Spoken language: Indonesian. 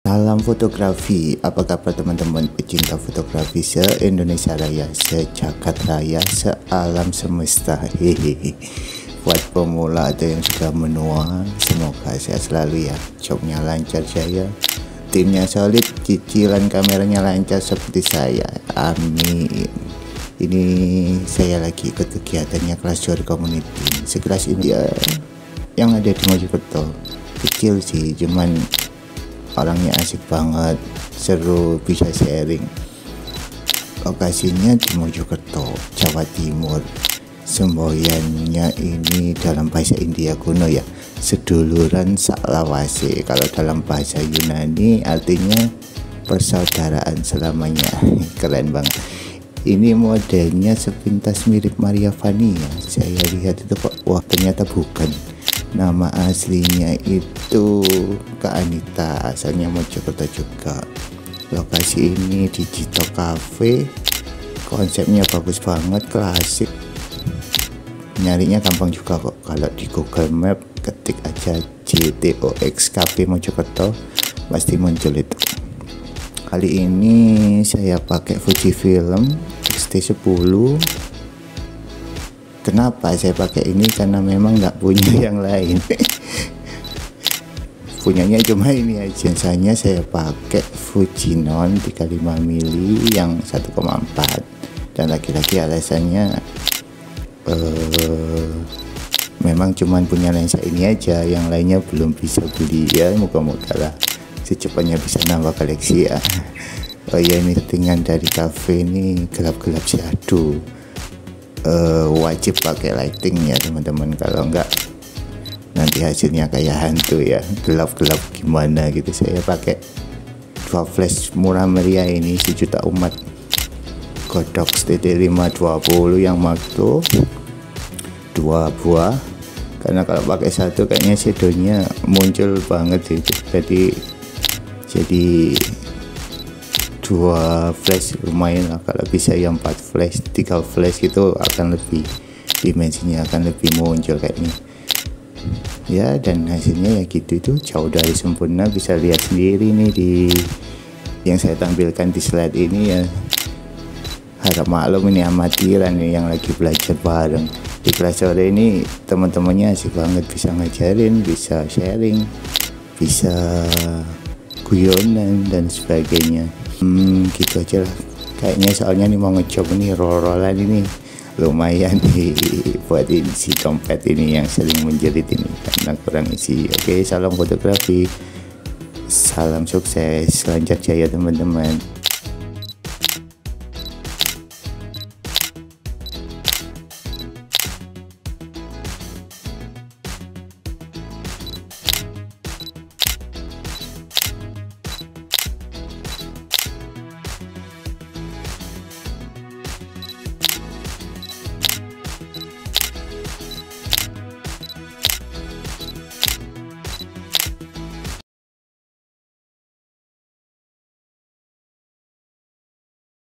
Salam fotografi, apa kabar teman-teman pecinta fotografi se-Indonesia Raya, se-Jagat Raya, se-alam semesta. Hehehe. Buat pemula atau yang sudah menua, semoga sehat selalu ya. Jobnya lancar jaya, timnya solid, cicilan kameranya lancar seperti saya. Amin. Ini saya lagi ikut kegiatannya kelas Jor Community. Sekelas ini ya, yang ada di Mojokerto. Kecil sih, cuman orangnya asik banget, seru, bisa sharing. Lokasinya di Mojokerto, Jawa Timur. Semboyannya ini dalam bahasa India kuno ya, seduluran saklawase. Kalau dalam bahasa Yunani artinya persaudaraan selamanya. Keren banget. Ini modelnya sepintas mirip Maria Vania. Saya lihat itu kok, wah ternyata bukan. Nama aslinya itu Kak Anita, asalnya Mojokerto juga. Lokasi ini di Jito Cafe, konsepnya bagus banget, klasik. Nyarinya gampang juga kok. Kalau di Google Map ketik aja JTOX Cafe Mojokerto, pasti muncul itu. Kali ini saya pakai Fujifilm X-T10. Kenapa saya pakai ini? Karena memang nggak punya yang lain. Punyanya cuma ini aja. Soalnya saya pakai Fujinon 35 mili yang 1,4. Dan lagi-lagi alasannya memang cuma punya lensa ini aja, yang lainnya belum bisa beli ya. Moga-moga lah secepatnya bisa nambah koleksi ya. Oh iya, ini settingan dari cafe ini gelap-gelap shadow. Wajib pakai lighting ya teman-teman, kalau enggak nanti hasilnya kayak hantu ya, gelap-gelap gimana gitu. Saya pakai 2 flash murah meriah ini, 1 juta umat, Godox TT520 yang makro 2 buah, karena kalau pakai satu kayaknya shadownya muncul banget gitu. Jadi 2 flash lumayan lah. Kalau bisa yang 4 flash, 3 flash gitu akan lebih, dimensinya akan lebih muncul kayaknya ya. Dan hasilnya ya gitu, itu jauh dari sempurna, bisa lihat sendiri nih di yang saya tampilkan di slide ini ya. Harap maklum, ini amatiran nih yang lagi belajar bareng. Di kelas sore ini teman-temannya asik banget, bisa ngajarin, bisa sharing, bisa guyonan dan sebagainya. Gitu aja lah kayaknya. Soalnya nih mau ngecoba nih roll-rollan ini, lumayan nih buat isi dompet ini yang sering menjerit ini karena kurang isi. Oke, salam fotografi, salam sukses, lancar jaya teman-teman.